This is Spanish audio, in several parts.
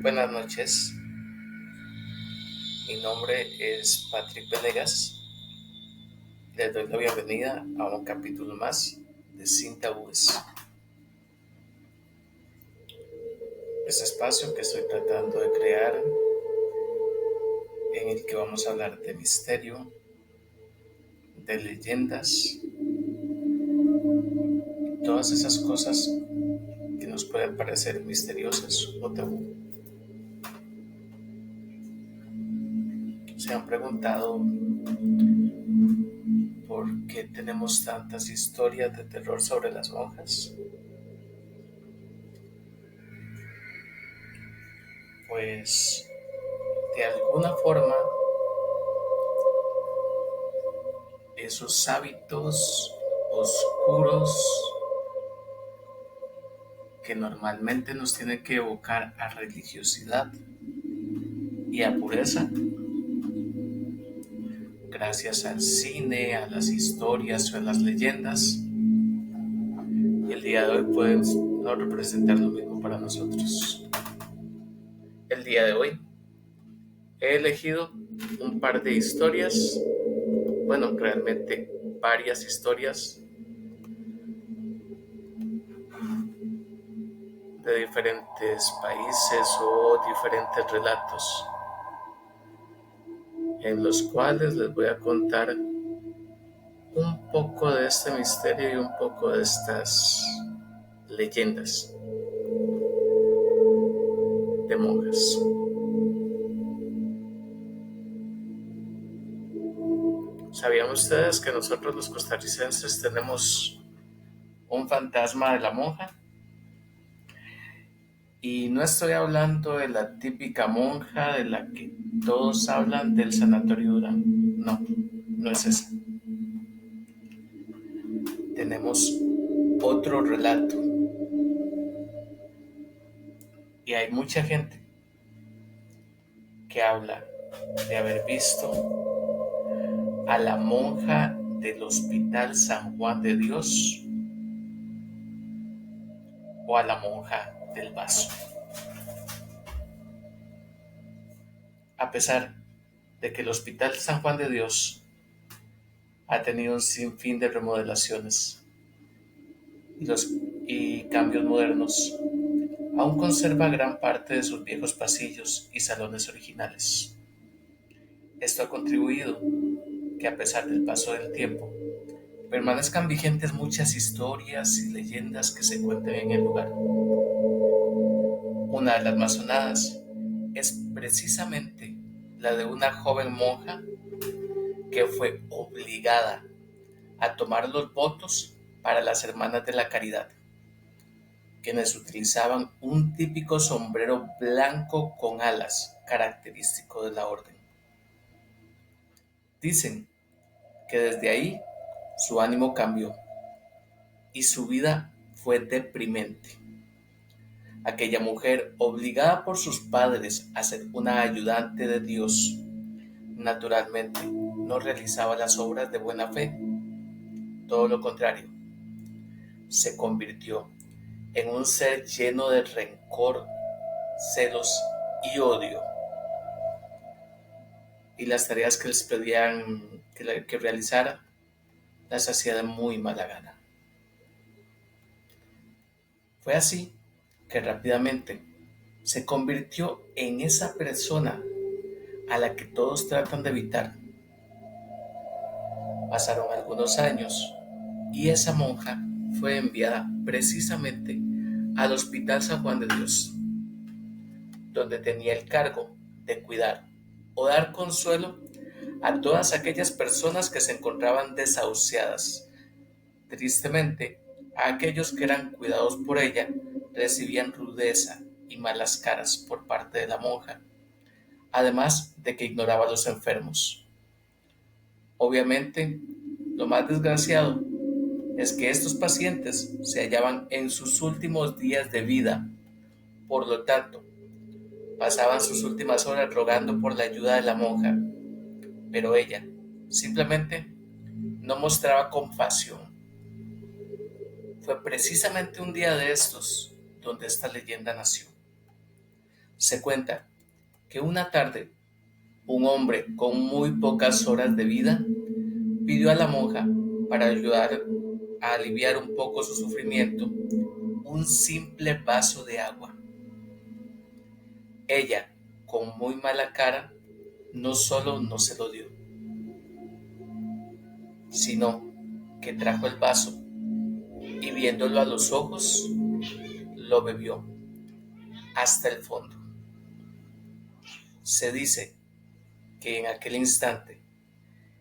Buenas noches, mi nombre es Patrick Venegas y les doy la bienvenida a un capítulo más de Sin Tabúes. Este espacio que estoy tratando de crear, en el que vamos a hablar de misterio, de leyendas, todas esas cosas que nos pueden parecer misteriosas o tabú. ¿Se han preguntado por qué tenemos tantas historias de terror sobre las monjas? Pues de alguna forma esos hábitos oscuros que normalmente nos tienen que evocar a religiosidad y a pureza, gracias al cine, a las historias o a las leyendas, el día de hoy pueden no representar lo mismo para nosotros. El día de hoy he elegido un par de historias, realmente varias historias de diferentes países o diferentes relatos en los cuales les voy a contar un poco de este misterio y un poco de estas leyendas de monjas. ¿Sabían ustedes que nosotros los costarricenses tenemos un fantasma de la monja? Y no estoy hablando de la típica monja de la que todos hablan del Sanatorio Durán. No, no es esa. Tenemos otro relato. Y hay mucha gente que habla de haber visto a la monja del Hospital San Juan de Dios o a la monja del Vaso. A pesar de que el Hospital San Juan de Dios ha tenido un sinfín de remodelaciones y cambios modernos, aún conserva gran parte de sus viejos pasillos y salones originales. Esto ha contribuido que, a pesar del paso del tiempo, permanezcan vigentes muchas historias y leyendas que se cuentan en el lugar. Una de las más sonadas es precisamente la de una joven monja que fue obligada a tomar los votos para las Hermanas de la Caridad, quienes utilizaban un típico sombrero blanco con alas, característico de la orden. Dicen que desde ahí su ánimo cambió y su vida fue deprimente. Aquella mujer, obligada por sus padres a ser una ayudante de Dios, naturalmente no realizaba las obras de buena fe. Todo lo contrario, se convirtió en un ser lleno de rencor, celos y odio. Y las tareas que les pedían que realizara, las hacía de muy mala gana. Fue así que rápidamente se convirtió en esa persona a la que todos tratan de evitar. Pasaron algunos años y esa monja fue enviada precisamente al Hospital San Juan de Dios, donde tenía el cargo de cuidar o dar consuelo a todas aquellas personas que se encontraban desahuciadas. Tristemente, a aquellos que eran cuidados por ella recibían rudeza y malas caras por parte de la monja, además de que ignoraba a los enfermos. Obviamente, lo más desgraciado es que estos pacientes se hallaban en sus últimos días de vida, por lo tanto, pasaban sus últimas horas rogando por la ayuda de la monja, pero ella simplemente no mostraba compasión. Fue precisamente un día de estos donde esta leyenda nació. Se cuenta que una tarde un hombre con muy pocas horas de vida pidió a la monja, para ayudar a aliviar un poco su sufrimiento, un simple vaso de agua. Ella, con muy mala cara, no solo no se lo dio, sino que trajo el vaso y viéndolo a los ojos, lo bebió hasta el fondo. Se dice que en aquel instante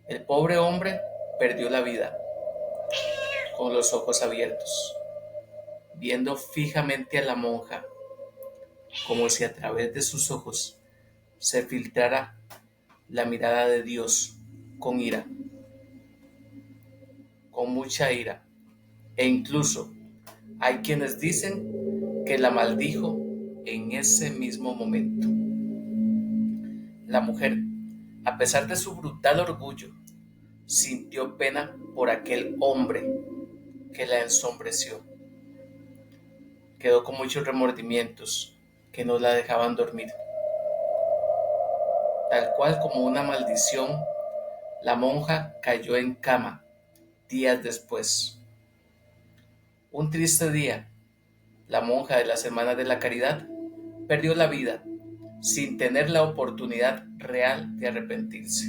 el pobre hombre perdió la vida con los ojos abiertos, viendo fijamente a la monja, como si a través de sus ojos se filtrara la mirada de Dios con ira, con mucha ira, e incluso hay quienes dicen que la maldijo en ese mismo momento. La mujer, a pesar de su brutal orgullo, sintió pena por aquel hombre que la ensombreció. Quedó con muchos remordimientos que no la dejaban dormir. Tal cual como una maldición, la monja cayó en cama días después. Un triste día, la monja de la Semana de la Caridad perdió la vida sin tener la oportunidad real de arrepentirse.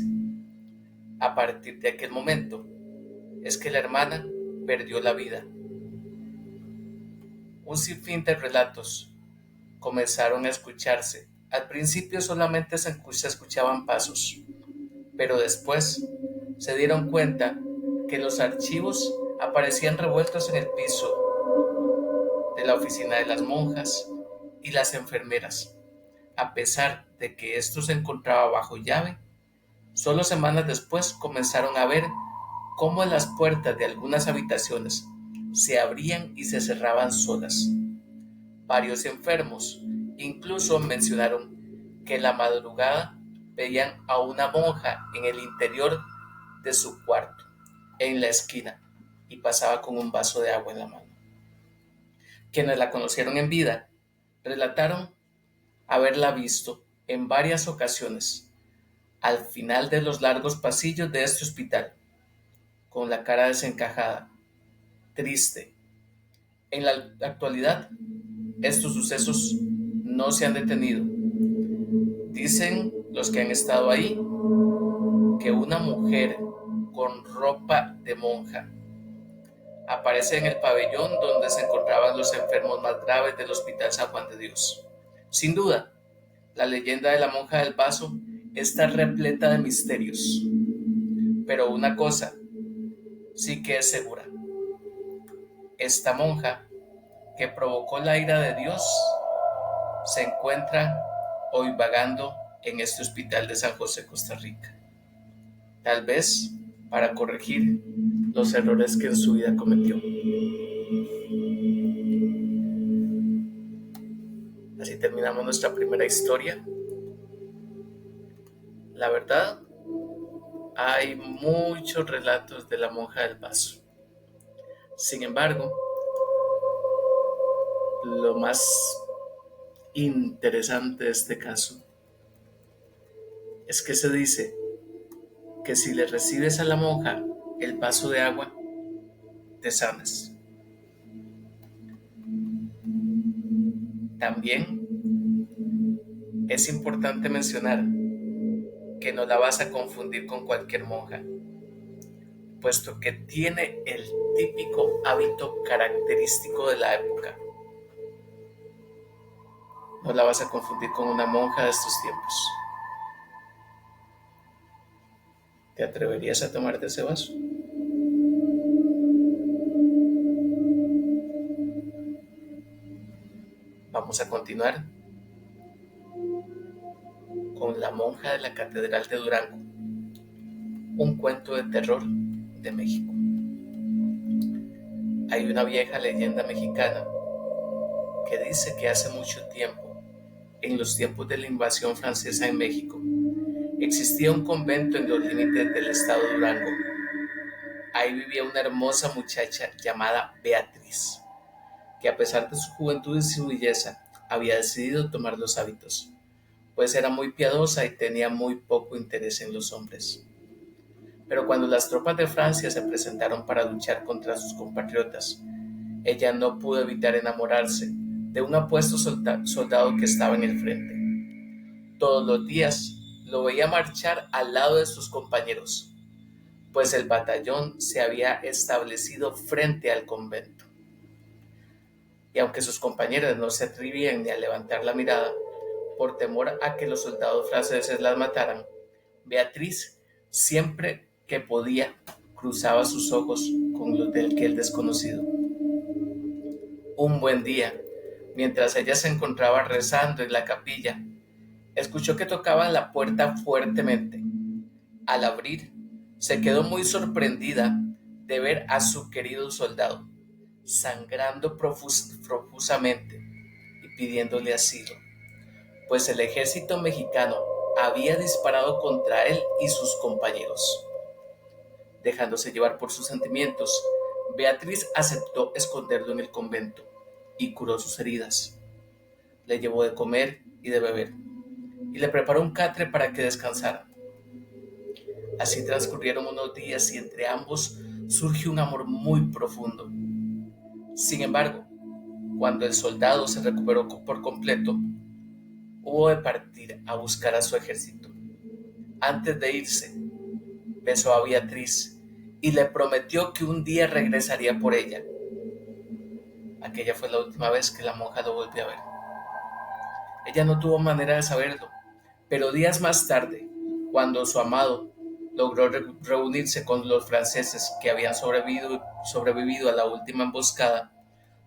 A partir de aquel momento es que la hermana perdió la vida. Un sinfín de relatos comenzaron a escucharse. Al principio solamente se escuchaban pasos, pero después se dieron cuenta que los archivos aparecían revueltos en el piso de la oficina de las monjas y las enfermeras. A pesar de que esto se encontraba bajo llave, solo semanas después comenzaron a ver cómo las puertas de algunas habitaciones se abrían y se cerraban solas. Varios enfermos incluso mencionaron que en la madrugada veían a una monja en el interior de su cuarto, en la esquina, y pasaba con un vaso de agua en la mano. Quienes la conocieron en vida relataron haberla visto en varias ocasiones al final de los largos pasillos de este hospital, con la cara desencajada, triste. En la actualidad, estos sucesos no se han detenido. Dicen los que han estado ahí que una mujer con ropa de monja aparece en el pabellón donde se encontraban los enfermos más graves del Hospital San Juan de Dios. Sin duda, la leyenda de la monja del vaso está repleta de misterios. Pero una cosa sí que es segura. Esta monja que provocó la ira de Dios se encuentra hoy vagando en este hospital de San José, Costa Rica. Tal vez para corregir los errores que en su vida cometió. Así terminamos nuestra primera historia. La verdad, hay muchos relatos de la monja del vaso. Sin embargo, lo más interesante de este caso es que se dice que si le recibes a la monja el vaso de agua, te sanas. También es importante mencionar que no la vas a confundir con cualquier monja, puesto que tiene el típico hábito característico de la época. No la vas a confundir con una monja de estos tiempos. ¿Te atreverías a tomarte ese vaso? Vamos a continuar con La monja de la Catedral de Durango, un cuento de terror de México. Hay una vieja leyenda mexicana que dice que hace mucho tiempo, en los tiempos de la invasión francesa en México, existía un convento en los límites del estado de Durango. Ahí vivía una hermosa muchacha llamada Beatriz, que a pesar de su juventud y su belleza, había decidido tomar los hábitos, pues era muy piadosa y tenía muy poco interés en los hombres. Pero cuando las tropas de Francia se presentaron para luchar contra sus compatriotas, ella no pudo evitar enamorarse de un apuesto soldado que estaba en el frente. Todos los días lo veía marchar al lado de sus compañeros, pues el batallón se había establecido frente al convento. Y aunque sus compañeros no se atrevían ni a levantar la mirada, por temor a que los soldados franceses las mataran, Beatriz, siempre que podía, cruzaba sus ojos con los de aquel desconocido. Un buen día, mientras ella se encontraba rezando en la capilla, escuchó que tocaban la puerta fuertemente. Al abrir, se quedó muy sorprendida de ver a su querido soldado, sangrando profusamente y pidiéndole asilo, pues el ejército mexicano había disparado contra él y sus compañeros. Dejándose llevar por sus sentimientos, Beatriz aceptó esconderlo en el convento y curó sus heridas. Le llevó de comer y de beber, y le preparó un catre para que descansara. Así transcurrieron unos días y entre ambos surgió un amor muy profundo. Sin embargo, cuando el soldado se recuperó por completo, hubo de partir a buscar a su ejército. Antes de irse, besó a Beatriz y le prometió que un día regresaría por ella. Aquella fue la última vez que la monja lo volvió a ver. Ella no tuvo manera de saberlo, pero días más tarde, cuando su amado logró reunirse con los franceses que habían sobrevivido a la última emboscada,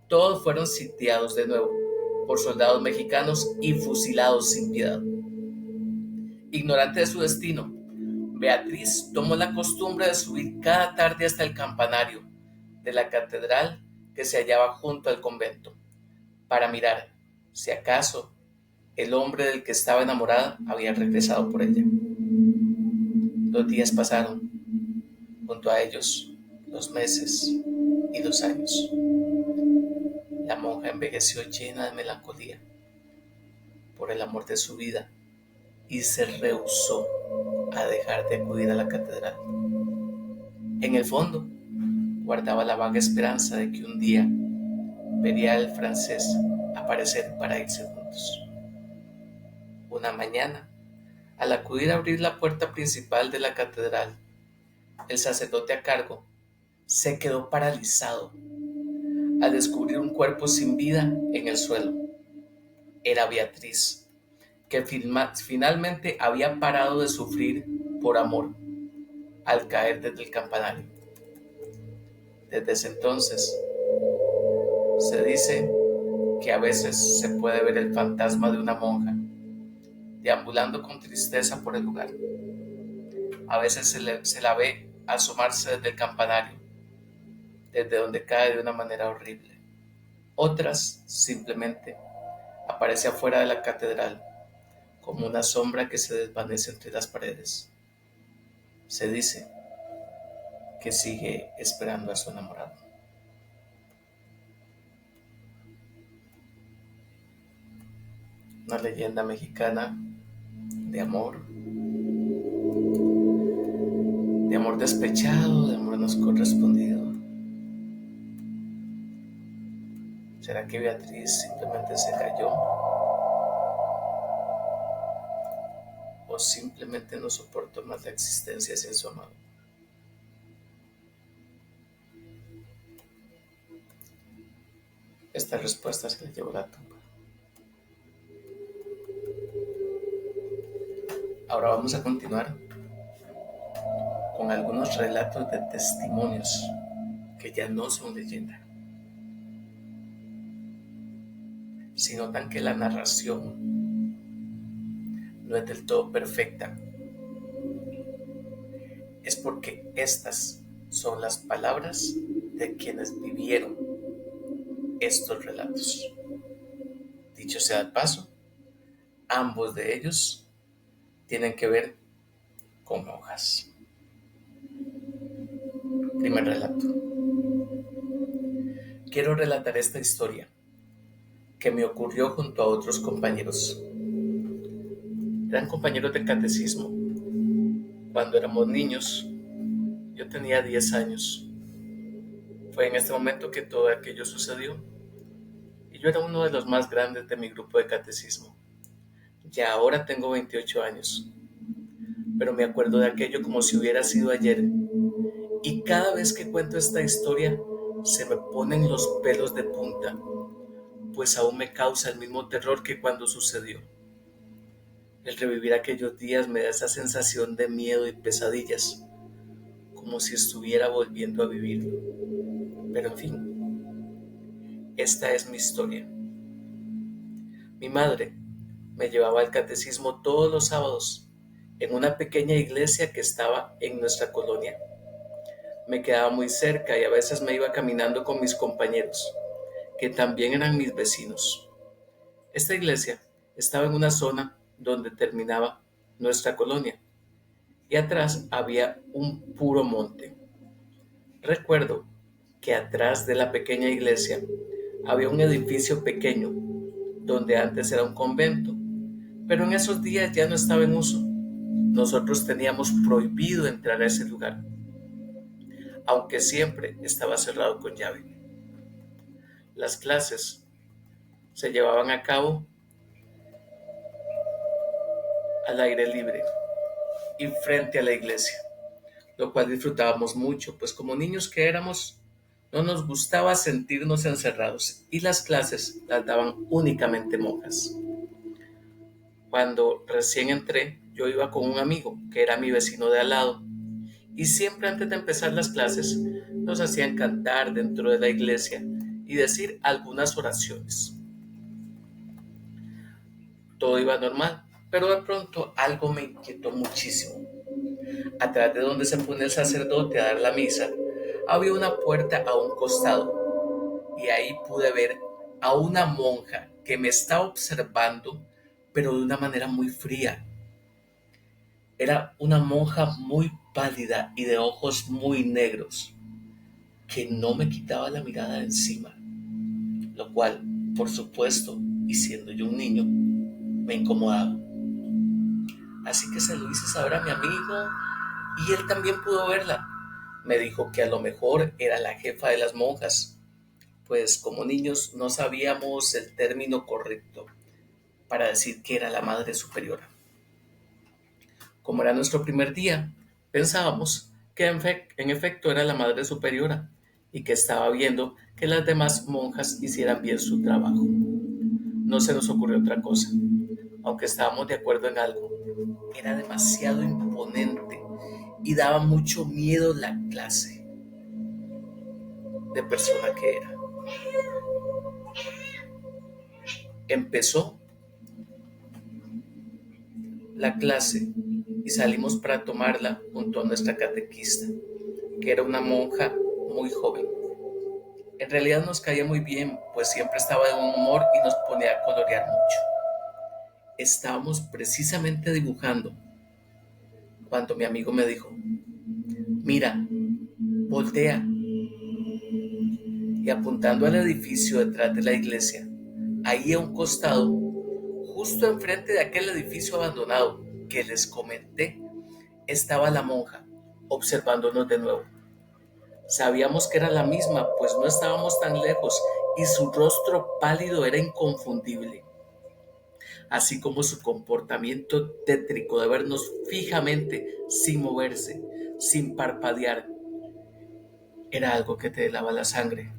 todos fueron sitiados de nuevo por soldados mexicanos y fusilados sin piedad. Ignorante de su destino, Beatriz tomó la costumbre de subir cada tarde hasta el campanario de la catedral que se hallaba junto al convento, para mirar si acaso el hombre del que estaba enamorada había regresado por ella. Los días pasaron, junto a ellos los meses y los años. La monja envejeció llena de melancolía por el amor de su vida y se rehusó a dejar de acudir a la catedral. En el fondo, guardaba la vaga esperanza de que un día vería al francés aparecer para irse juntos. Una mañana, al acudir a abrir la puerta principal de la catedral, el sacerdote a cargo se quedó paralizado al descubrir un cuerpo sin vida en el suelo. Era Beatriz, que finalmente había parado de sufrir por amor al caer desde el campanario. Desde ese entonces, se dice que a veces se puede ver el fantasma de una monja deambulando con tristeza por el lugar. A veces se la ve asomarse desde el campanario, desde donde cae de una manera horrible. Otras simplemente aparece afuera de la catedral, como una sombra que se desvanece entre las paredes. Se dice que sigue esperando a su enamorado. Una leyenda mexicana de amor despechado, de amor no correspondido. ¿Será que Beatriz simplemente se cayó? ¿O simplemente no soportó más la existencia sin su amado? Esta respuesta se le llevó a la tumba. Ahora vamos a continuar con algunos relatos de testimonios que ya no son leyenda. Si notan que la narración no es del todo perfecta, es porque estas son las palabras de quienes vivieron estos relatos. Dicho sea de paso, ambos de ellos tienen que ver con monjas. Primer relato. Quiero relatar esta historia que me ocurrió junto a otros compañeros. Eran compañeros de catecismo. Cuando éramos niños, yo tenía 10 años. Fue en este momento que todo aquello sucedió y yo era uno de los más grandes de mi grupo de catecismo. Ya ahora tengo 28 años, pero me acuerdo de aquello como si hubiera sido ayer. Y cada vez que cuento esta historia, se me ponen los pelos de punta, pues aún me causa el mismo terror que cuando sucedió. El revivir aquellos días me da esa sensación de miedo y pesadillas, como si estuviera volviendo a vivirlo. Pero en fin, esta es mi historia. Mi madre me llevaba al catecismo todos los sábados en una pequeña iglesia que estaba en nuestra colonia. Me quedaba muy cerca y a veces me iba caminando con mis compañeros, que también eran mis vecinos. Esta iglesia estaba en una zona donde terminaba nuestra colonia y atrás había un puro monte. Recuerdo que atrás de la pequeña iglesia había un edificio pequeño donde antes era un convento, pero en esos días ya no estaba en uso. Nosotros teníamos prohibido entrar a ese lugar, aunque siempre estaba cerrado con llave. Las clases se llevaban a cabo al aire libre y frente a la iglesia, lo cual disfrutábamos mucho, pues como niños que éramos, no nos gustaba sentirnos encerrados y las clases las daban únicamente monjas. Cuando recién entré, yo iba con un amigo que era mi vecino de al lado y siempre antes de empezar las clases nos hacían cantar dentro de la iglesia y decir algunas oraciones. Todo iba normal, pero de pronto algo me inquietó muchísimo. Atrás de donde se pone el sacerdote a dar la misa, había una puerta a un costado y ahí pude ver a una monja que me estaba observando, pero de una manera muy fría. Era una monja muy pálida y de ojos muy negros, que no me quitaba la mirada de encima, lo cual, por supuesto, y siendo yo un niño, me incomodaba. Así que se lo hice saber a mi amigo y él también pudo verla. Me dijo que a lo mejor era la jefa de las monjas, pues como niños no sabíamos el término correcto para decir que era la madre superiora. Como era nuestro primer día, pensábamos que en efecto era la madre superiora y que estaba viendo que las demás monjas hicieran bien su trabajo. No se nos ocurrió otra cosa, aunque estábamos de acuerdo en algo. Era demasiado imponente y daba mucho miedo la clase de persona que era. Empezó la clase y salimos para tomarla junto a nuestra catequista, que era una monja muy joven. En realidad nos caía muy bien, pues siempre estaba de buen humor y nos ponía a colorear mucho. Estábamos precisamente dibujando cuando mi amigo me dijo: mira, voltea. Y apuntando al edificio detrás de la iglesia, ahí a un costado, justo enfrente de aquel edificio abandonado que les comenté, estaba la monja observándonos de nuevo. Sabíamos que era la misma, pues no estábamos tan lejos y su rostro pálido era inconfundible, así como su comportamiento tétrico de vernos fijamente, sin moverse, sin parpadear. Era algo que te helaba la sangre,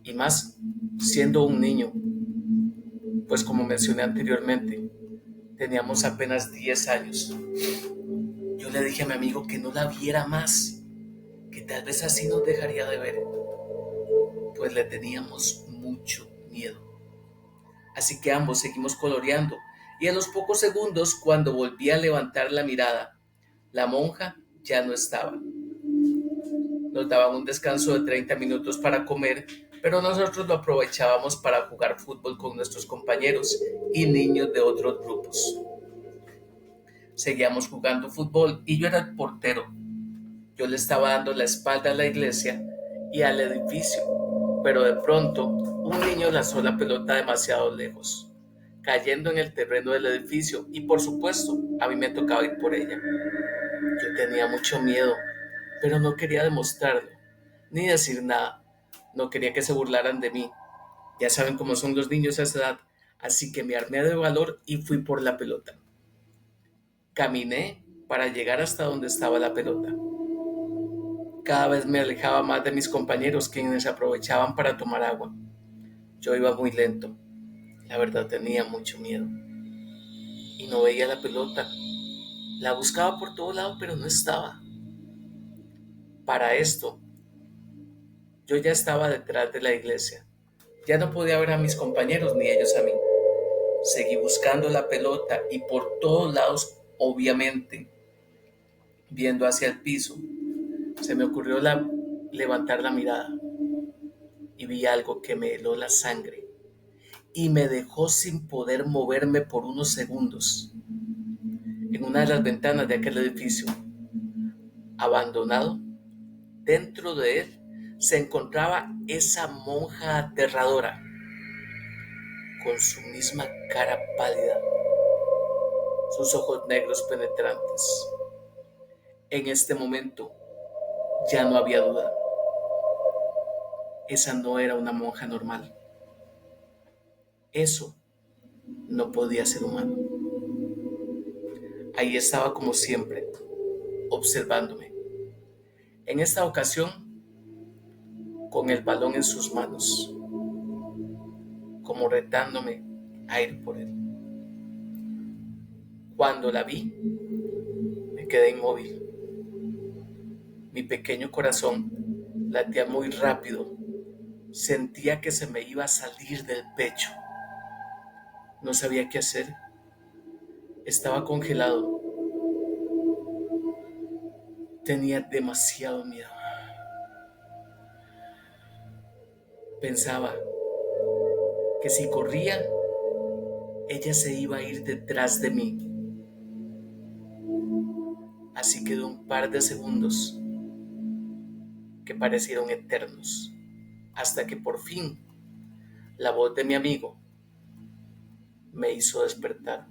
y más siendo un niño, pues como mencioné anteriormente, teníamos apenas 10 años. Yo le dije a mi amigo que no la viera más, que tal vez así nos dejaría de ver, pues le teníamos mucho miedo. Así que ambos seguimos coloreando y a los pocos segundos, cuando volví a levantar la mirada, la monja ya no estaba. Nos daban un descanso de 30 minutos para comer, pero nosotros lo aprovechábamos para jugar fútbol con nuestros compañeros y niños de otros grupos. Seguíamos jugando fútbol y yo era el portero. Yo le estaba dando la espalda a la iglesia y al edificio, pero de pronto un niño lanzó la pelota demasiado lejos, cayendo en el terreno del edificio y por supuesto a mí me tocaba ir por ella. Yo tenía mucho miedo, pero no quería demostrarlo, ni decir nada. No quería que se burlaran de mí. Ya saben cómo son los niños a esa edad, así que me armé de valor y fui por la pelota. Caminé para llegar hasta donde estaba la pelota. Cada vez me alejaba más de mis compañeros, quienes aprovechaban para tomar agua. Yo iba muy lento. La verdad tenía mucho miedo. Y no veía la pelota. La buscaba por todo lado, pero no estaba. Para esto, yo ya estaba detrás de la iglesia. Ya no podía ver a mis compañeros ni ellos a mí. Seguí buscando la pelota y por todos lados, obviamente, viendo hacia el piso, se me ocurrió levantar la mirada y vi algo que me heló la sangre y me dejó sin poder moverme por unos segundos. En una de las ventanas de aquel edificio, abandonado, dentro de él se encontraba esa monja aterradora, con su misma cara pálida, sus ojos negros penetrantes. En este momento ya no había duda. Esa no era una monja normal. Eso no podía ser humano. Ahí estaba como siempre, observándome. En esta ocasión, con el balón en sus manos, como retándome a ir por él. Cuando la vi, me quedé inmóvil. Mi pequeño corazón latía muy rápido. Sentía que se me iba a salir del pecho. No sabía qué hacer. Estaba congelado. Tenía demasiado miedo. Pensaba que si corría, ella se iba a ir detrás de mí. Así quedó un par de segundos que parecieron eternos, hasta que por fin la voz de mi amigo me hizo despertar.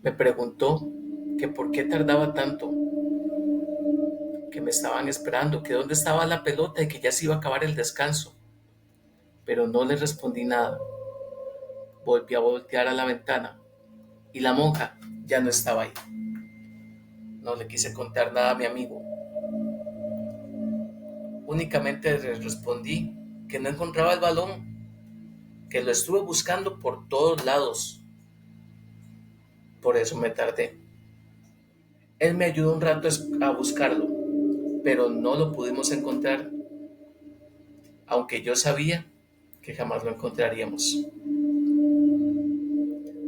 Me preguntó que por qué tardaba tanto, que me estaban esperando, que dónde estaba la pelota y que ya se iba a acabar el descanso. Pero no le respondí nada. Volví a voltear a la ventana y la monja ya no estaba ahí. No le quise contar nada a mi amigo. Únicamente le respondí que no encontraba el balón, que lo estuve buscando por todos lados. Por eso me tardé. Él me ayudó un rato a buscarlo, pero no lo pudimos encontrar, aunque yo sabía que jamás lo encontraríamos.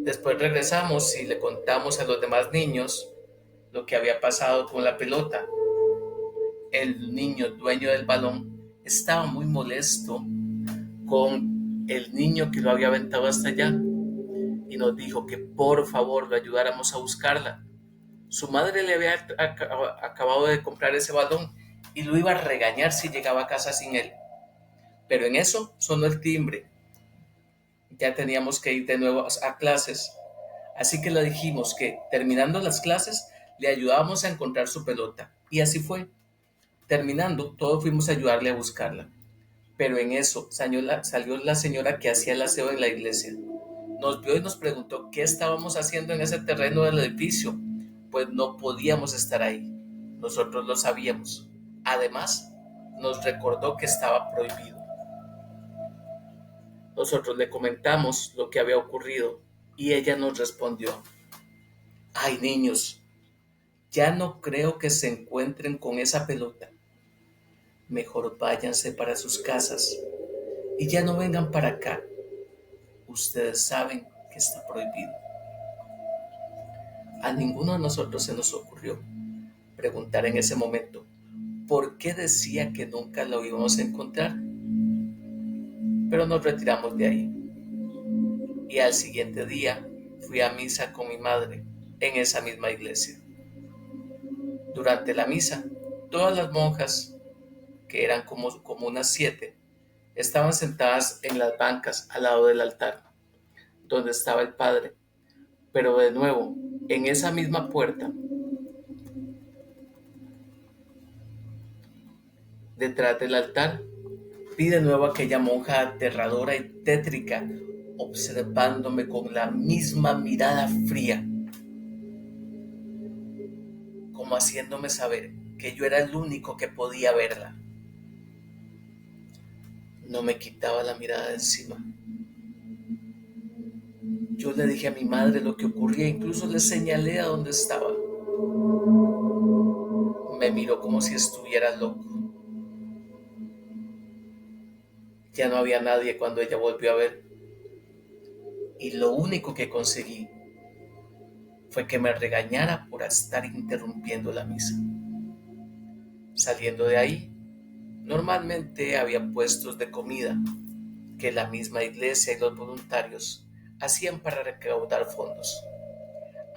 Después regresamos y le contamos a los demás niños lo que había pasado con la pelota. El niño dueño del balón estaba muy molesto con el niño que lo había aventado hasta allá y nos dijo que por favor lo ayudáramos a buscarla. Su madre le había acabado de comprar ese balón y lo iba a regañar si llegaba a casa sin él. Pero en eso sonó el timbre. Ya teníamos que ir de nuevo a clases. Así que le dijimos que terminando las clases le ayudábamos a encontrar su pelota. Y así fue. Terminando, todos fuimos a ayudarle a buscarla. Pero en eso salió la señora que hacía el aseo en la iglesia. Nos vio y nos preguntó qué estábamos haciendo en ese terreno del edificio, pues no podíamos estar ahí. Nosotros lo sabíamos. Además, nos recordó que estaba prohibido. Nosotros le comentamos lo que había ocurrido y ella nos respondió: ay, niños, ya no creo que se encuentren con esa pelota. Mejor váyanse para sus casas y ya no vengan para acá. Ustedes saben que está prohibido. A ninguno de nosotros se nos ocurrió preguntar en ese momento por qué decía que nunca lo íbamos a encontrar. Pero nos retiramos de ahí. Y al siguiente día fui a misa con mi madre en esa misma iglesia. Durante la misa Todas las monjas, que eran como unas 7, estaban sentadas en las bancas al lado del altar, donde estaba el padre. Pero de nuevo, en esa misma puerta, detrás del altar, vi de nuevo a aquella monja aterradora y tétrica, observándome con la misma mirada fría, como haciéndome saber que yo era el único que podía verla. No me quitaba la mirada de encima. Yo le dije a mi madre lo que ocurría, incluso le señalé a dónde estaba. Me miró como si estuviera loco. Ya no había nadie cuando ella volvió a ver, y lo único que conseguí fue que me regañara por estar interrumpiendo la misa. Saliendo de ahí, normalmente había puestos de comida que la misma iglesia y los voluntarios hacían para recaudar fondos.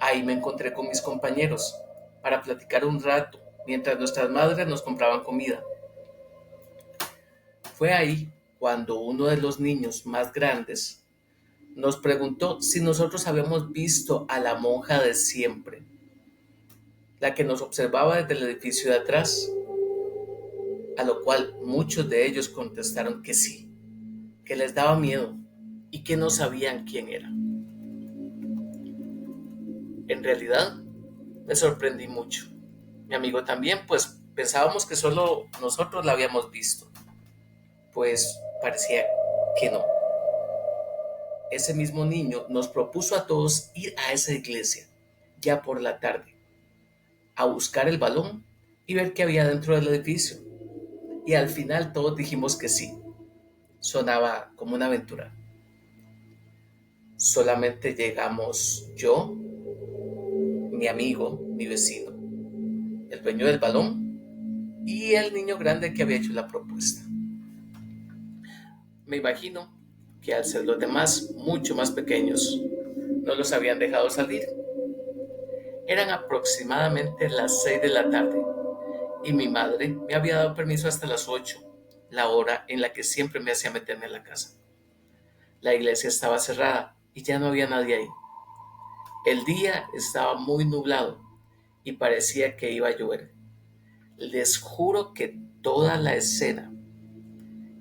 Ahí me encontré con mis compañeros para platicar un rato mientras nuestras madres nos compraban comida. Fue ahí cuando uno de los niños más grandes nos preguntó si nosotros habíamos visto a la monja de siempre, la que nos observaba desde el edificio de atrás, a lo cual muchos de ellos contestaron que sí, que les daba miedo y que no sabían quién era. En realidad, me sorprendí mucho. Mi amigo también, pues pensábamos que solo nosotros la habíamos visto. Pues parecía que no. Ese mismo niño nos propuso a todos ir a esa iglesia, ya por la tarde, a buscar el balón y ver qué había dentro del edificio. Y al final todos dijimos que sí. Sonaba como una aventura. Solamente llegamos yo, mi amigo, mi vecino, el dueño del balón y el niño grande que había hecho la propuesta. Me imagino que al ser los demás mucho más pequeños, no los habían dejado salir. Eran aproximadamente las 6 de la tarde y mi madre me había dado permiso hasta las 8, la hora en la que siempre me hacía meterme en la casa. La iglesia estaba cerrada y ya no había nadie ahí. El día estaba muy nublado y parecía que iba a llover. Les juro que toda la escena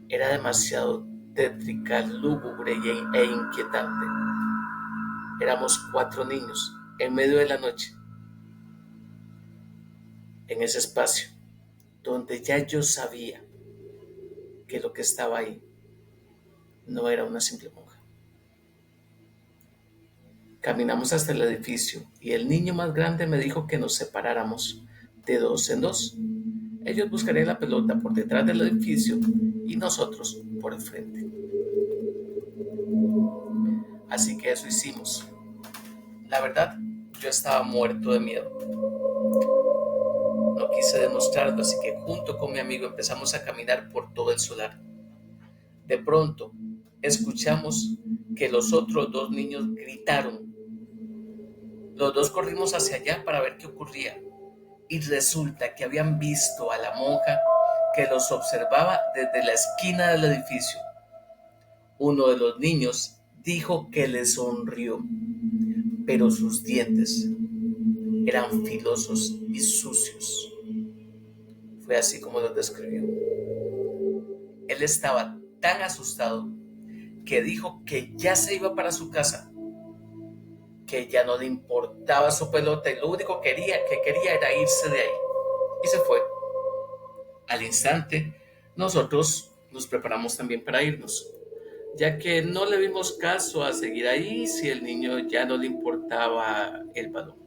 era demasiado tétrica, lúgubre e inquietante. Éramos 4 niños en medio de la noche, en ese espacio, donde ya yo sabía que lo que estaba ahí no era una simple monja. Caminamos hasta el edificio y el niño más grande me dijo que nos separáramos de 2 en 2. Ellos buscarían la pelota por detrás del edificio y nosotros por el frente. Así que eso hicimos. La verdad, yo estaba muerto de miedo. No quise demostrarlo, así que junto con mi amigo empezamos a caminar por todo el solar. De pronto, escuchamos que los otros 2 niños gritaron. Los dos corrimos hacia allá para ver qué ocurría y resulta que habían visto a la monja que los observaba desde la esquina del edificio. Uno de los niños dijo que le sonrió, pero sus dientes eran filosos y sucios. Fue así como los describió. Él estaba tan asustado que dijo que ya se iba para su casa, que ya no le importaba su pelota y lo único que quería era irse de ahí. Y se fue. Al instante, nosotros nos preparamos también para irnos, ya que no le vimos caso a seguir ahí si el niño ya no le importaba el balón.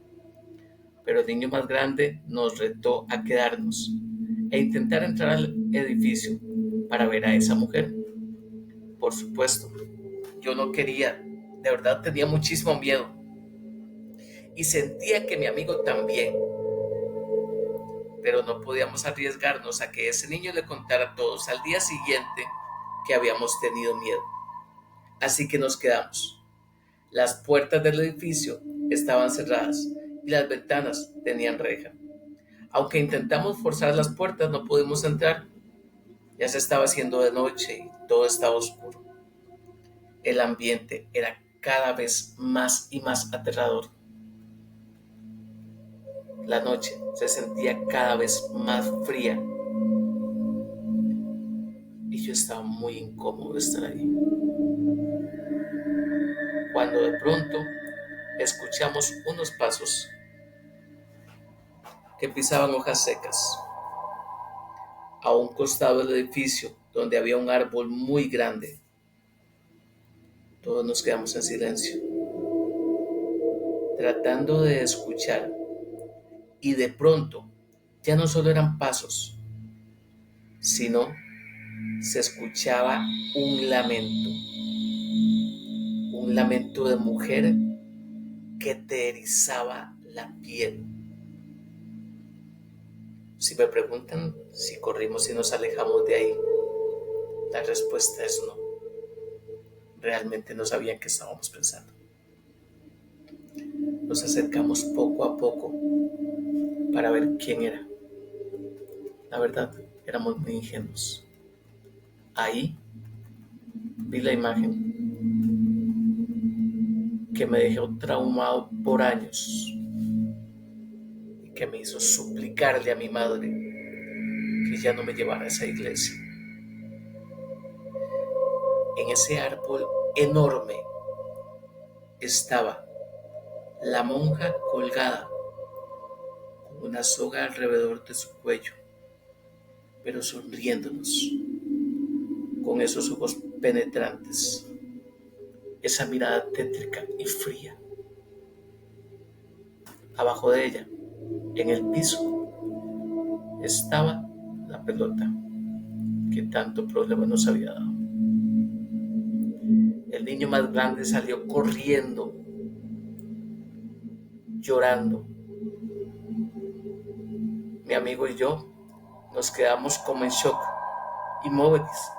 Pero el niño más grande nos retó a quedarnos e intentar entrar al edificio para ver a esa mujer. Por supuesto, yo no quería, de verdad tenía muchísimo miedo y sentía que mi amigo también, pero no podíamos arriesgarnos a que ese niño le contara a todos al día siguiente que habíamos tenido miedo. Así que nos quedamos. Las puertas del edificio estaban cerradas y las ventanas tenían reja. Aunque intentamos forzar las puertas, no pudimos entrar. Ya se estaba haciendo de noche y todo estaba oscuro. El ambiente era cada vez más y más aterrador. La noche se sentía cada vez más fría y yo estaba muy incómodo de estar ahí. Cuando de pronto escuchamos unos pasos que pisaban hojas secas a un costado del edificio donde había un árbol muy grande. Todos nos quedamos en silencio, tratando de escuchar, y de pronto ya no solo eran pasos, sino se escuchaba un lamento de mujer que te erizaba la piel. Si me preguntan si corrimos y nos alejamos de ahí, la respuesta es no. Realmente no sabían qué estábamos pensando. Nos acercamos poco a poco para ver quién era. La verdad, éramos muy ingenuos. Ahí vi la imagen que me dejó traumado por años y que me hizo suplicarle a mi madre que ya no me llevara a esa iglesia. En ese árbol enorme estaba la monja colgada con una soga alrededor de su cuello, pero sonriéndonos con esos ojos penetrantes, esa mirada tétrica y fría. Abajo de ella, en el piso, estaba la pelota que tanto problema nos había dado. El niño más grande salió corriendo, llorando. Mi amigo y yo nos quedamos como en shock, inmóviles,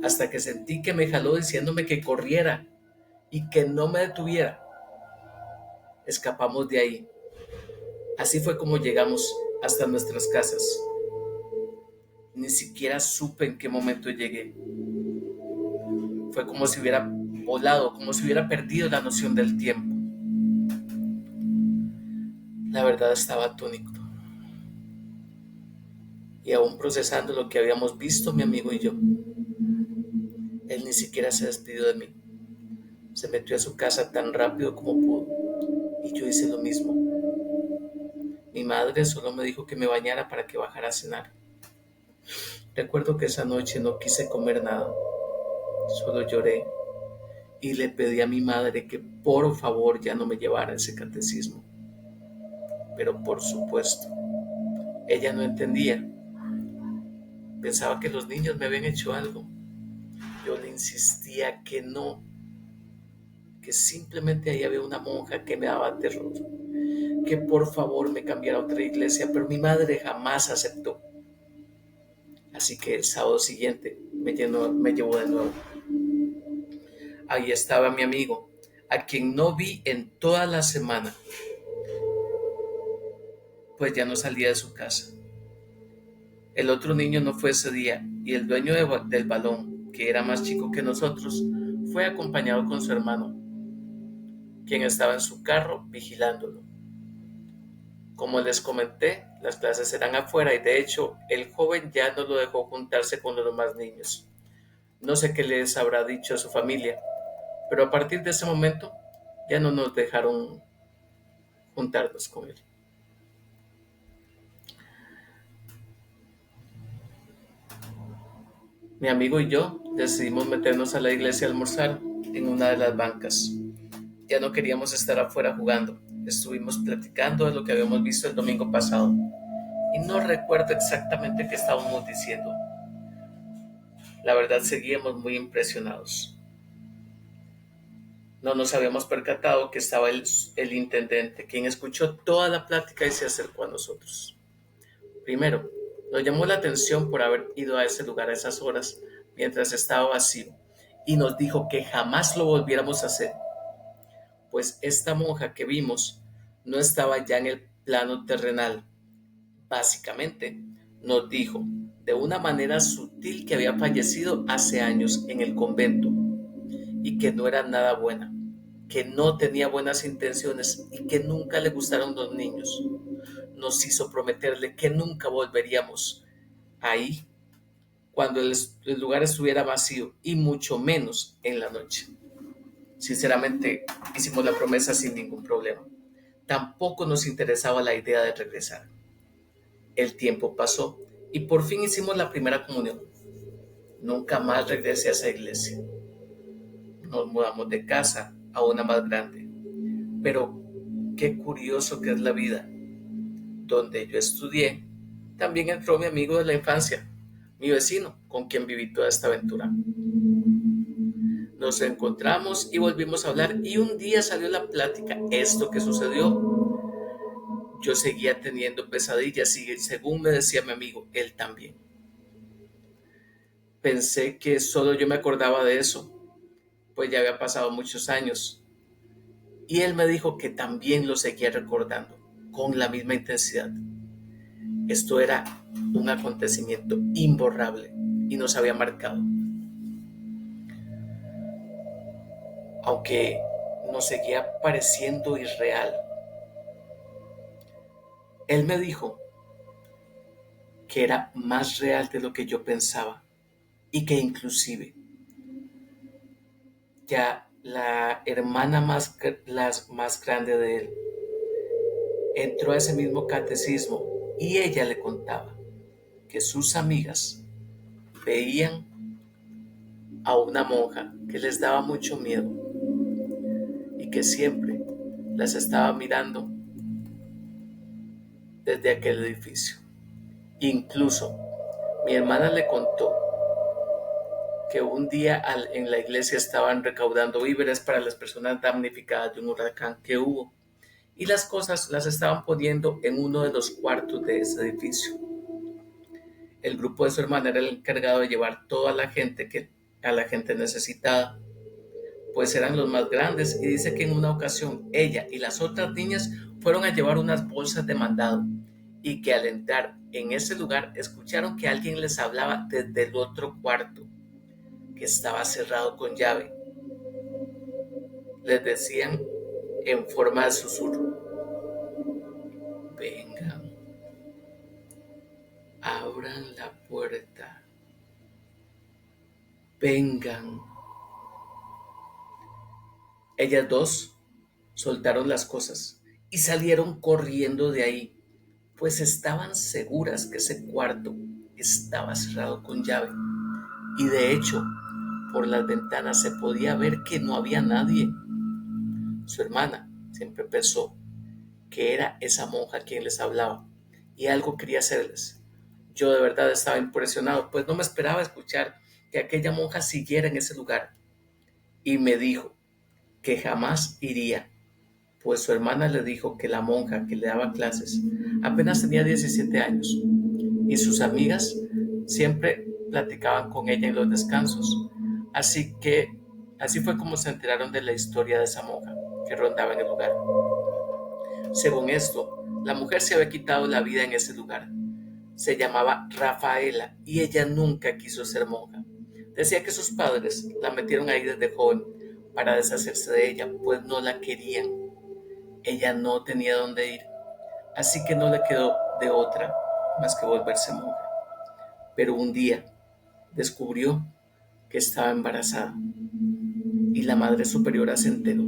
hasta que sentí que me jaló diciéndome que corriera y que no me detuviera. Escapamos de ahí. Así fue como llegamos hasta nuestras casas. Ni siquiera supe en qué momento llegué. Fue como si hubiera volado, como si hubiera perdido la noción del tiempo. La verdad, estaba atónito. Y aún procesando lo que habíamos visto mi amigo y yo. Él ni siquiera se despidió de mí. Se metió a su casa tan rápido como pudo. Y yo hice lo mismo. Mi madre solo me dijo que me bañara para que bajara a cenar. Recuerdo que esa noche no quise comer nada. Solo lloré y le pedí a mi madre que por favor ya no me llevara a ese catecismo. Pero por supuesto, ella no entendía. Pensaba que los niños me habían hecho algo. Yo le insistía que no, que simplemente ahí había una monja que me daba terror, que por favor me cambiara a otra iglesia, pero mi madre jamás aceptó. Así que el sábado siguiente me llevó de nuevo. Ahí estaba mi amigo, a quien no vi en toda la semana, pues ya no salía de su casa. El otro niño no fue ese día y el dueño del balón, que era más chico que nosotros, fue acompañado con su hermano, quien estaba en su carro vigilándolo. Como les comenté, las clases eran afuera y de hecho el joven ya no lo dejó juntarse con los demás niños. No sé qué les habrá dicho a su familia, pero a partir de ese momento ya no nos dejaron juntarnos con él. Mi amigo y yo decidimos meternos a la iglesia a almorzar en una de las bancas. Ya no queríamos estar afuera jugando. Estuvimos platicando de lo que habíamos visto el domingo pasado y no recuerdo exactamente qué estábamos diciendo. La verdad, seguíamos muy impresionados. No nos habíamos percatado que estaba el intendente, quien escuchó toda la plática y se acercó a nosotros. Primero, nos llamó la atención por haber ido a ese lugar a esas horas mientras estaba vacío y nos dijo que jamás lo volviéramos a hacer, pues esta monja que vimos no estaba ya en el plano terrenal. Básicamente, nos dijo de una manera sutil que había fallecido hace años en el convento y que no era nada buena, que no tenía buenas intenciones y que nunca le gustaron los niños. Nos hizo prometerle que nunca volveríamos ahí cuando el lugar estuviera vacío y mucho menos en la noche. Sinceramente, hicimos la promesa sin ningún problema. Tampoco nos interesaba la idea de regresar. El tiempo pasó y por fin hicimos la primera comunión. Nunca más regresé a esa iglesia. Nos mudamos de casa a una más grande. Pero qué curioso que es la vida. Donde yo estudié, también entró mi amigo de la infancia, mi vecino, con quien viví toda esta aventura. Nos encontramos y volvimos a hablar y un día salió la plática. Esto que sucedió, yo seguía teniendo pesadillas y según me decía mi amigo, él también. Pensé que solo yo me acordaba de eso, pues ya había pasado muchos años. Y él me dijo que también lo seguía recordando, con la misma intensidad. Esto era un acontecimiento imborrable y nos había marcado. Aunque nos seguía pareciendo irreal, él me dijo que era más real de lo que yo pensaba y que inclusive ya la hermana más grande de él entró a ese mismo catecismo y ella le contaba que sus amigas veían a una monja que les daba mucho miedo y que siempre las estaba mirando desde aquel edificio. Incluso mi hermana le contó que un día en la iglesia estaban recaudando víveres para las personas damnificadas de un huracán que hubo y las cosas las estaban poniendo en uno de los cuartos de ese edificio. El grupo de su hermana era el encargado de llevar toda a la gente necesitada, pues eran los más grandes y dice que en una ocasión ella y las otras niñas fueron a llevar unas bolsas de mandado y que al entrar en ese lugar escucharon que alguien les hablaba desde el otro cuarto que estaba cerrado con llave. Les decían en forma de susurro: vengan, abran la puerta, vengan. Ellas dos soltaron las cosas y salieron corriendo de ahí, pues estaban seguras que ese cuarto estaba cerrado con llave. Y de hecho, por las ventanas se podía ver que no había nadie. Su hermana siempre pensó que era esa monja quien les hablaba y algo quería hacerles. Yo de verdad estaba impresionado, pues no me esperaba escuchar que aquella monja siguiera en ese lugar. Y me dijo que jamás iría, pues su hermana le dijo que la monja que le daba clases apenas tenía 17 años y sus amigas siempre platicaban con ella en los descansos. Así fue como se enteraron de la historia de esa monja que rondaba en el lugar. Según esto, la mujer se había quitado la vida en ese lugar. Se llamaba Rafaela y ella nunca quiso ser monja. Decía que sus padres la metieron ahí desde joven para deshacerse de ella, pues no la querían. Ella no tenía dónde ir, así que no le quedó de otra más que volverse monja. Pero un día descubrió que estaba embarazada y la madre superiora se enteró,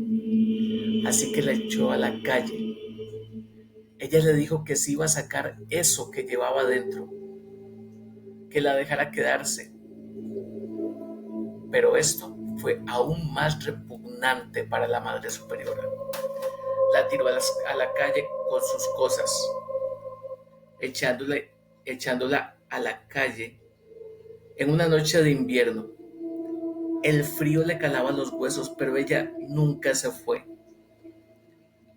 así que la echó a la calle. Ella le dijo que se iba a sacar eso que llevaba dentro, que la dejara quedarse, pero esto fue aún más repugnante para la madre superiora. La tiró a la calle con sus cosas, echándola a la calle en una noche de invierno. El frío le calaba los huesos, pero ella nunca se fue.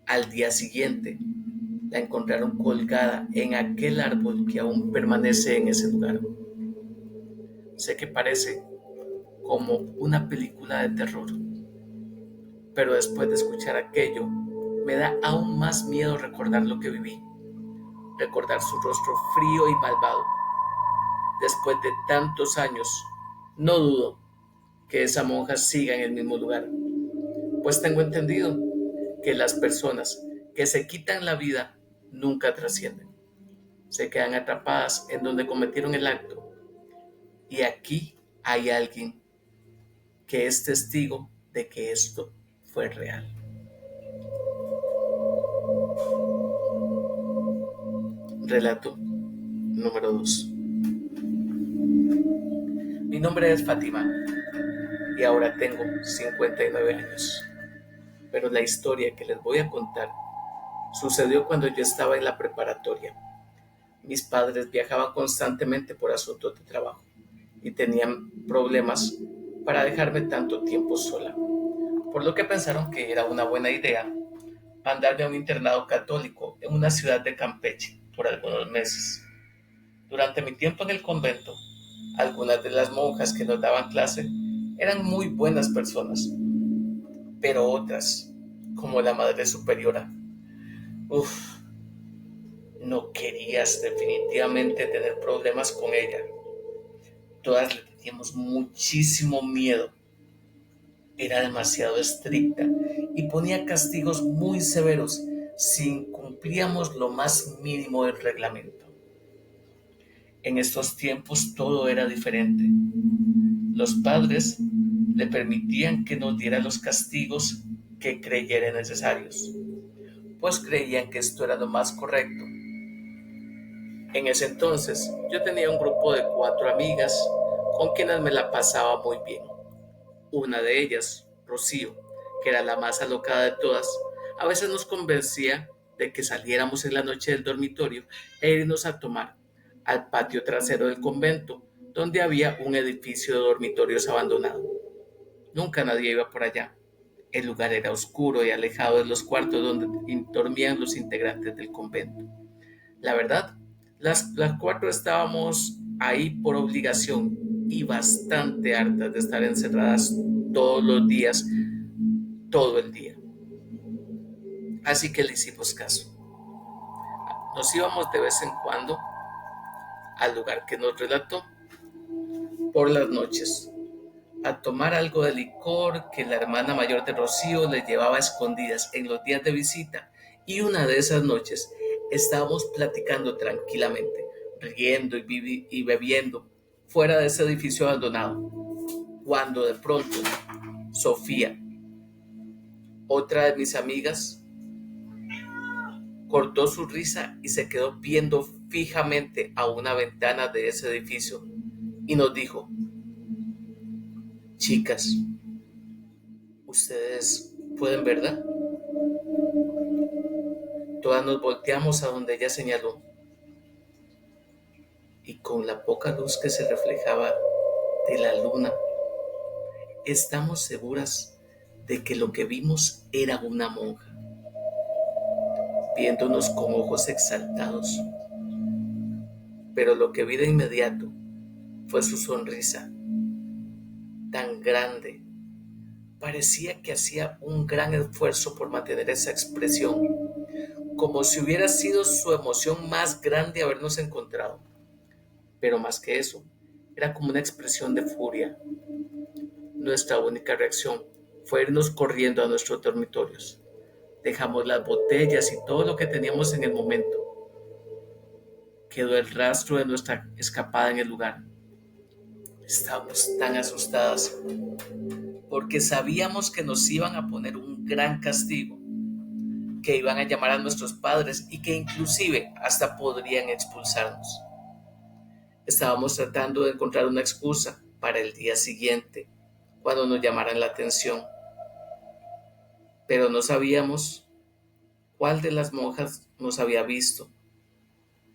Al día siguiente, la encontraron colgada en aquel árbol que aún permanece en ese lugar. Sé que parece como una película de terror, pero después de escuchar aquello, Me da aún más miedo recordar lo que viví, recordar su rostro frío y malvado. Después de tantos años, no dudo que esa monja siga en el mismo lugar, pues tengo entendido que las personas que se quitan la vida nunca trascienden, se quedan atrapadas en donde cometieron el acto. Y aquí hay alguien que es testigo de que esto fue real. Relato número 2. Mi nombre es Fátima y ahora tengo 59 años. Pero la historia que les voy a contar sucedió cuando yo estaba en la preparatoria. Mis padres viajaban constantemente por asuntos de trabajo y tenían problemas para dejarme tanto tiempo sola, por lo que pensaron que era una buena idea mandarme a un internado católico en una ciudad de Campeche por algunos meses. Durante mi tiempo en el convento, algunas de las monjas que nos daban clase eran muy buenas personas, pero otras, como la madre superiora, uff, no querías definitivamente tener problemas con ella. Todas le teníamos muchísimo miedo. Era demasiado estricta y ponía castigos muy severos si incumplíamos lo más mínimo del reglamento. En estos tiempos todo era diferente. Los padres le permitían que nos diera los castigos que creyera necesarios, pues creían que esto era lo más correcto. En ese entonces yo tenía un grupo de 4 amigas con quienes me la pasaba muy bien. Una de ellas, Rocío, que era la más alocada de todas, a veces nos convencía de que saliéramos en la noche del dormitorio e irnos a tomar al patio trasero del convento, donde había un edificio de dormitorios abandonado. Nunca nadie iba por allá. El lugar era oscuro y alejado de los cuartos donde dormían los integrantes del convento. La verdad, las 4 estábamos ahí por obligación y bastante hartas de estar encerradas todos los días, todo el día. Así que le hicimos caso. Nos íbamos de vez en cuando al lugar que nos relató por las noches a tomar algo de licor que la hermana mayor de Rocío le llevaba a escondidas en los días de visita, y una de esas noches estábamos platicando tranquilamente, riendo y bebiendo fuera de ese edificio abandonado, cuando de pronto Sofía, otra de mis amigas, cortó su risa y se quedó viendo fijamente a una ventana de ese edificio y nos dijo: chicas, ustedes pueden, ¿verdad? Todas nos volteamos a donde ella señaló, y con la poca luz que se reflejaba de la luna, estamos seguras de que lo que vimos era una monja, viéndonos con ojos exaltados. Pero lo que vi de inmediato fue su sonrisa, tan grande. Parecía que hacía un gran esfuerzo por mantener esa expresión, como si hubiera sido su emoción más grande habernos encontrado. Pero más que eso, era como una expresión de furia. Nuestra única reacción fue irnos corriendo a nuestros dormitorios. Dejamos las botellas y todo lo que teníamos en el momento. Quedó el rastro de nuestra escapada en el lugar. Estábamos tan asustadas porque sabíamos que nos iban a poner un gran castigo, que iban a llamar a nuestros padres y que inclusive hasta podrían expulsarnos. Estábamos tratando de encontrar una excusa para el día siguiente, cuando nos llamaran la atención, pero no sabíamos cuál de las monjas nos había visto,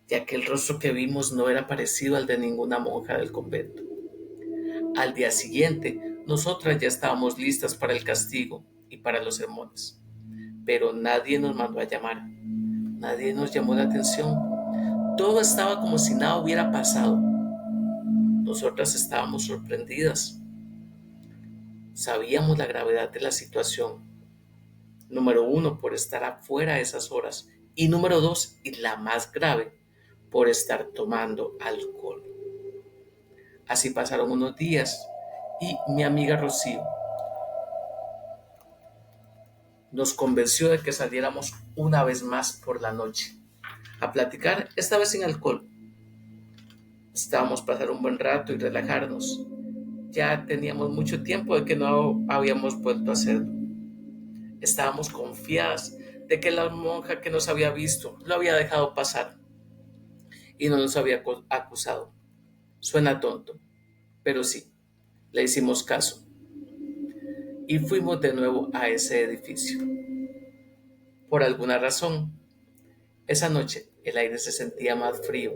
ya que el rostro que vimos no era parecido al de ninguna monja del convento. Al día siguiente, nosotras ya estábamos listas para el castigo y para los sermones, pero nadie nos mandó a llamar, nadie nos llamó la atención. Todo estaba como si nada hubiera pasado. Nosotras estábamos sorprendidas. Sabíamos la gravedad de la situación, Número uno, por estar afuera a esas horas. Y número dos, y la más grave, por estar tomando alcohol. Así pasaron unos días y mi amiga Rocío nos convenció de que saliéramos una vez más por la noche a platicar, esta vez sin alcohol. Estábamos pasar un buen rato y relajarnos. Ya teníamos mucho tiempo de que no habíamos vuelto a hacerlo. Estábamos confiadas de que la monja que nos había visto lo había dejado pasar y no nos había acusado. Suena tonto, pero sí, le hicimos caso y fuimos de nuevo a ese edificio. Por alguna razón, esa noche el aire se sentía más frío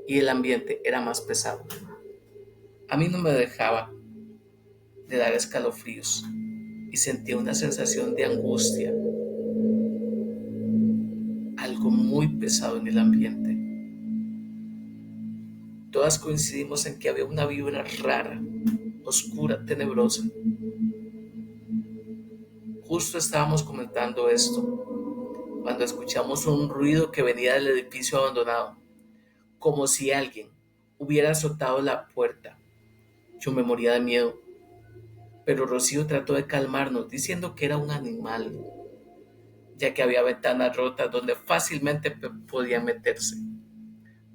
y el ambiente era más pesado. A mí no me dejaba de dar escalofríos y sentía una sensación de angustia, algo muy pesado en el ambiente. Todas coincidimos en que había una vibra rara, oscura, tenebrosa. Justo estábamos comentando esto cuando escuchamos un ruido que venía del edificio abandonado, como si alguien hubiera azotado la puerta. Yo me moría de miedo, pero Rocío trató de calmarnos diciendo que era un animal, ya que había ventanas rotas donde fácilmente podía meterse.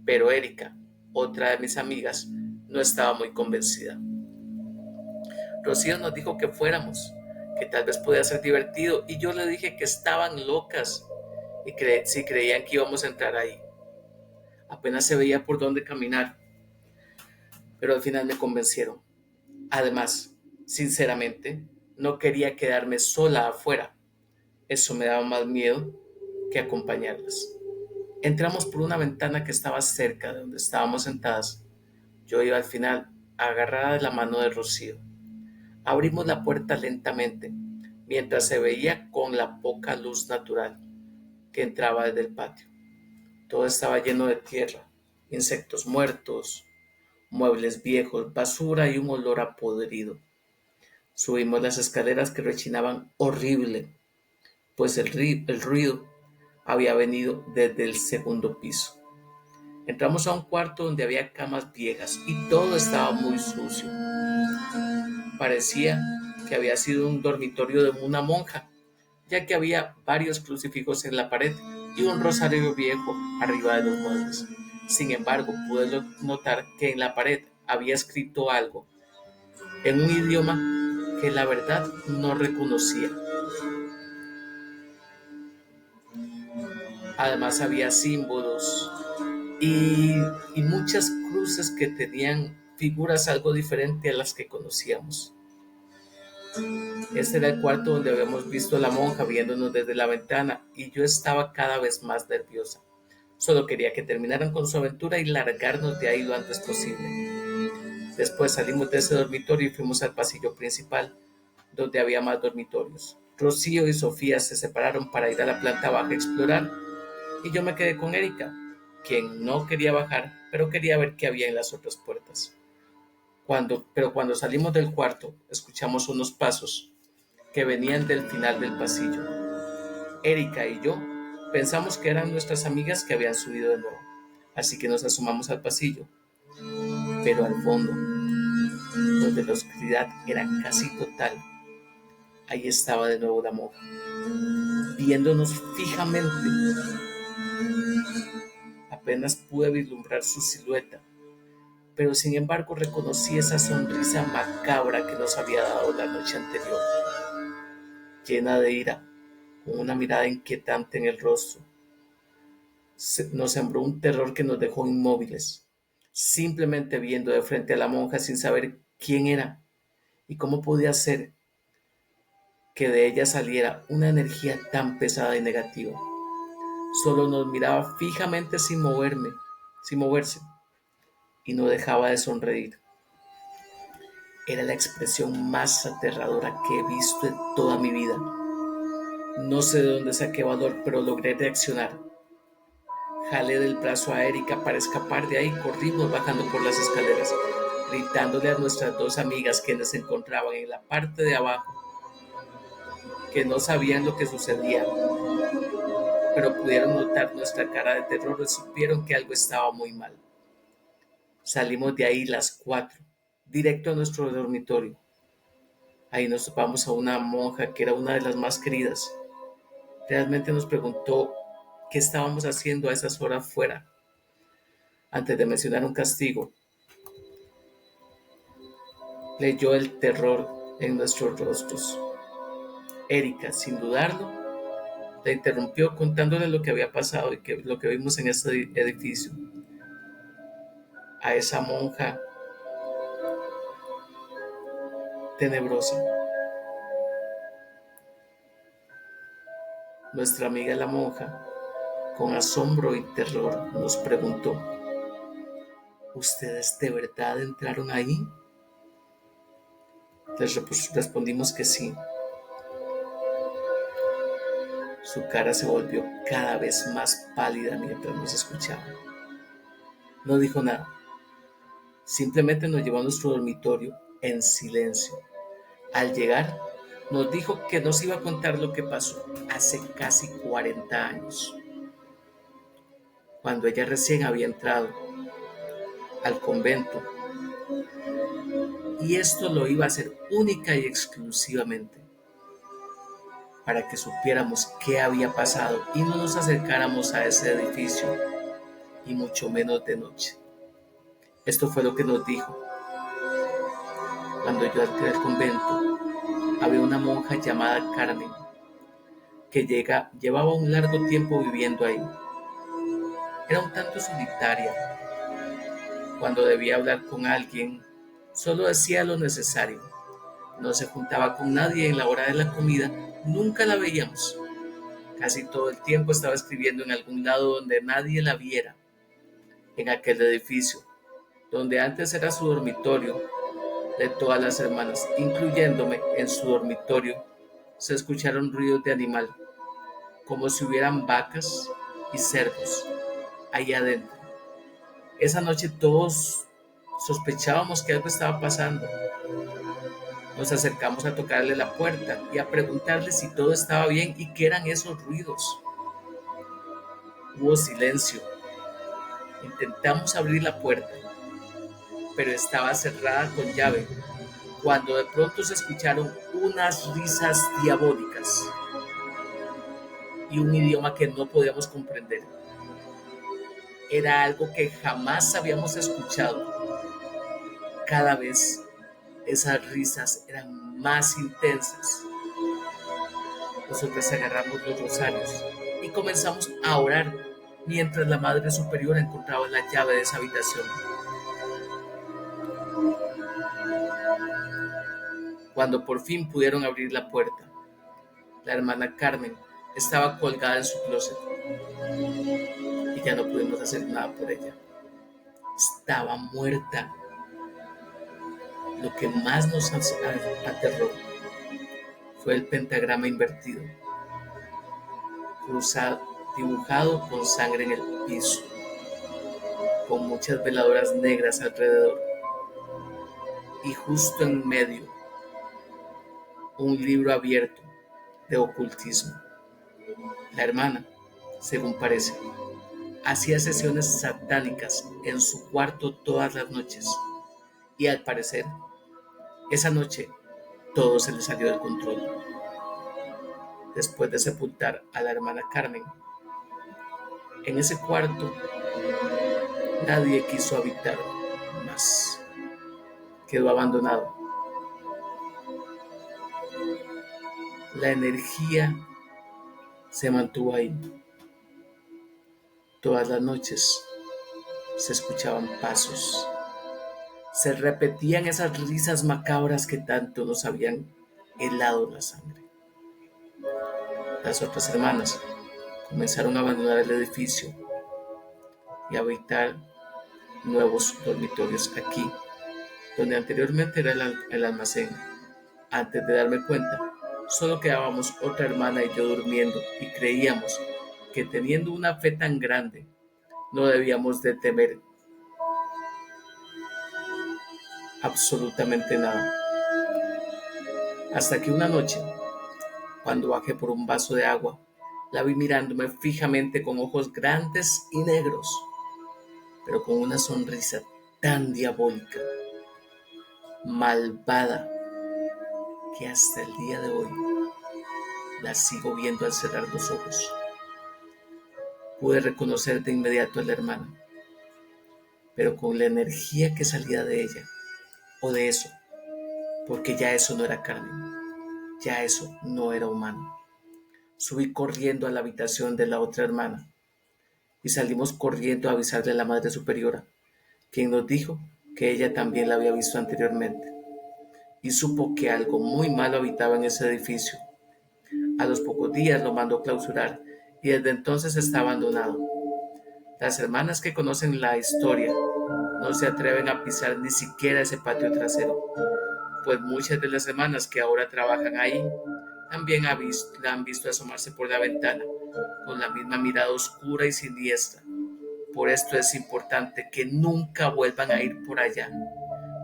Pero Erika, otra de mis amigas, no estaba muy convencida. Rocío nos dijo que fuéramos, que tal vez podía ser divertido, y yo le dije que estaban locas y si creían que íbamos a entrar ahí. Apenas se veía por dónde caminar, pero al final me convencieron. Además, sinceramente, no quería quedarme sola afuera. Eso me daba más miedo que acompañarlas. Entramos por una ventana que estaba cerca de donde estábamos sentadas. Yo iba al final, agarrada de la mano de Rocío. Abrimos la puerta lentamente, mientras se veía con la poca luz natural que entraba desde el patio. Todo estaba lleno de tierra, insectos muertos, muebles viejos, basura y un olor a podrido. Subimos las escaleras que rechinaban horrible, pues el ruido había venido desde el segundo piso. Entramos a un cuarto donde había camas viejas y todo estaba muy sucio. Parecía que había sido un dormitorio de una monja, ya que había varios crucifijos en la pared y un rosario viejo arriba de los muebles. Sin embargo, pude notar que en la pared había escrito algo en un idioma que la verdad no reconocía. Además había símbolos y, y muchas cruces que tenían figuras algo diferentes a las que conocíamos. Este era el cuarto donde habíamos visto a la monja viéndonos desde la ventana y yo estaba cada vez más nerviosa. Solo quería que terminaran con su aventura y largarnos de ahí lo antes posible. Después salimos de ese dormitorio y fuimos al pasillo principal, donde había más dormitorios. Rocío y Sofía se separaron para ir a la planta baja a explorar y yo me quedé con Erika, quien no quería bajar, pero quería ver qué había en las otras puertas. Pero cuando salimos del cuarto, escuchamos unos pasos que venían del final del pasillo. Erika y yo pensamos que eran nuestras amigas que habían subido de nuevo, así que nos asomamos al pasillo. Pero al fondo, donde la oscuridad era casi total, ahí estaba de nuevo la monja, viéndonos fijamente. Apenas pude vislumbrar su silueta, pero sin embargo reconocí esa sonrisa macabra que nos había dado la noche anterior, llena de ira, con una mirada inquietante en el rostro. Nos sembró un terror que nos dejó inmóviles, simplemente viendo de frente a la monja sin saber quién era y cómo podía ser que de ella saliera una energía tan pesada y negativa. Solo nos miraba fijamente sin moverse, y no dejaba de sonreír. Era la expresión más aterradora que he visto en toda mi vida. No sé de dónde saqué valor, pero logré reaccionar. Jalé del brazo a Erika para escapar de ahí y corrimos bajando por las escaleras, gritándole a nuestras dos amigas quienes se encontraban en la parte de abajo que no sabían lo que sucedía, pero pudieron notar nuestra cara de terror y supieron que algo estaba muy mal. Salimos de ahí las 4, directo a nuestro dormitorio. Ahí nos topamos a una monja que era una de las más queridas. Realmente nos preguntó qué estábamos haciendo a esas horas fuera. Antes de mencionar un castigo, leyó el terror en nuestros rostros. Erika, sin dudarlo, la interrumpió contándole lo que había pasado y lo que vimos en ese edificio. A esa monja tenebrosa. Nuestra amiga la monja, con asombro y terror, nos preguntó: ¿ustedes de verdad entraron ahí? Les respondimos que sí. Su cara se volvió cada vez más pálida mientras nos escuchaba. No dijo nada. Simplemente nos llevó a nuestro dormitorio en silencio. Al llegar, nos dijo que nos iba a contar lo que pasó hace casi 40 años, cuando ella recién había entrado al convento, y esto lo iba a hacer única y exclusivamente para que supiéramos qué había pasado y no nos acercáramos a ese edificio, y mucho menos de noche. Esto fue lo que nos dijo. Cuando yo entré al convento, había una monja llamada Carmen que llevaba un largo tiempo viviendo ahí. Era un tanto solitaria. Cuando debía hablar con alguien, solo hacía lo necesario. No se juntaba con nadie en la hora de la comida, nunca la veíamos. Casi todo el tiempo estaba escribiendo en algún lado donde nadie la viera. En aquel edificio, donde antes era su dormitorio de todas las hermanas, incluyéndome en su dormitorio, se escucharon ruidos de animal, como si hubieran vacas y cerdos ahí adentro. Esa noche todos sospechábamos que algo estaba pasando. Nos acercamos a tocarle la puerta y a preguntarle si todo estaba bien y qué eran esos ruidos. Hubo silencio. Intentamos abrir la puerta, pero estaba cerrada con llave, cuando de pronto se escucharon unas risas diabólicas y un idioma que no podíamos comprender. Era algo que jamás habíamos escuchado. Cada vez esas risas eran más intensas. Nosotros agarramos los rosarios y comenzamos a orar mientras la Madre Superiora encontraba la llave de esa habitación. Cuando por fin pudieron abrir la puerta, la hermana Carmen estaba colgada en su closet y ya no pudimos hacer nada por ella. Estaba muerta. Lo que más nos aterró fue el pentagrama invertido, cruzado, dibujado con sangre en el piso, con muchas veladoras negras alrededor, y justo en medio un libro abierto de ocultismo. La hermana, según parece, hacía sesiones satánicas en su cuarto todas las noches, y al parecer, esa noche todo se le salió del control. Después de sepultar a la hermana Carmen, en ese cuarto nadie quiso habitar más. Quedó abandonado. La energía se mantuvo ahí. Todas las noches se escuchaban pasos. Se repetían esas risas macabras que tanto nos habían helado la sangre. Las otras hermanas comenzaron a abandonar el edificio y a habitar nuevos dormitorios aquí, donde anteriormente era el almacén. Antes de darme cuenta, solo quedábamos otra hermana y yo durmiendo, y creíamos que teniendo una fe tan grande, no debíamos de temer absolutamente nada. Hasta que una noche Cuando bajé por un vaso de agua, la vi mirándome fijamente con ojos grandes y negros, pero con una sonrisa tan diabólica, malvada, que hasta el día de hoy la sigo viendo al cerrar los ojos. Pude reconocer de inmediato a la hermana, pero con la energía que salía de ella, o de eso, porque ya eso no era carne, ya eso no era humano. Subí corriendo a la habitación de la otra hermana y salimos corriendo a avisarle a la madre superiora, quien nos dijo que ella también la había visto anteriormente y supo que algo muy malo habitaba en ese edificio. A los pocos días lo mandó clausurar y desde entonces está abandonado. Las hermanas que conocen la historia no se atreven a pisar ni siquiera ese patio trasero, pues muchas de las hermanas que ahora trabajan ahí también la han visto asomarse por la ventana con la misma mirada oscura y siniestra. Por esto es importante que nunca vuelvan a ir por allá,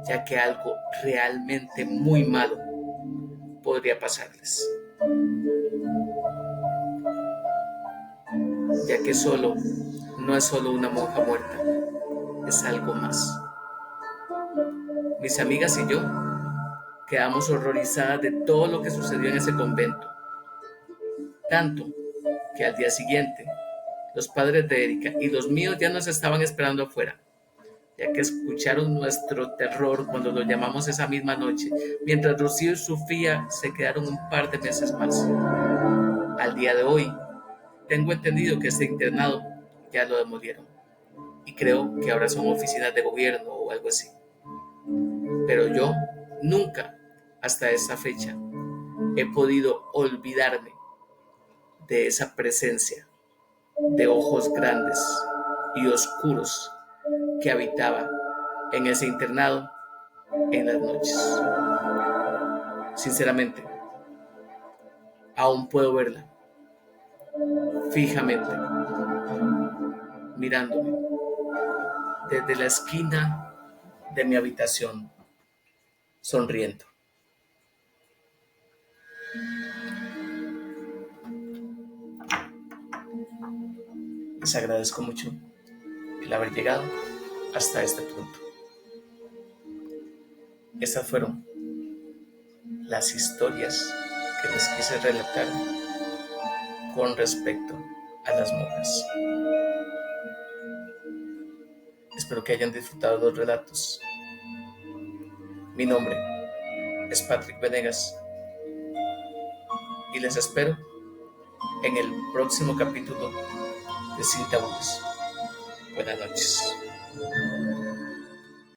ya que algo realmente muy malo podría pasarles. Ya que no es solo una monja muerta, es algo más. Mis amigas y yo quedamos horrorizadas de todo lo que sucedió en ese convento, tanto que al día siguiente los padres de Erika y los míos ya nos estaban esperando afuera, ya que escucharon nuestro terror cuando lo llamamos esa misma noche, mientras Rocío y Sofía se quedaron un par de meses más. Al día de hoy, tengo entendido que este internado ya lo demolieron y creo que ahora son oficinas de gobierno o algo así. Pero yo nunca, hasta esa fecha, he podido olvidarme de esa presencia de ojos grandes y oscuros que habitaba en ese internado en las noches. Sinceramente, aún puedo verla fijamente, mirándome desde la esquina de mi habitación, sonriendo. Les agradezco mucho el haber llegado hasta este punto. Estas fueron las historias que les quise relatar con respecto a las monjas. Espero que hayan disfrutado los relatos. Mi nombre es Patrick Venegas y les espero en el próximo capítulo de Sin Tabúes. Buenas noches.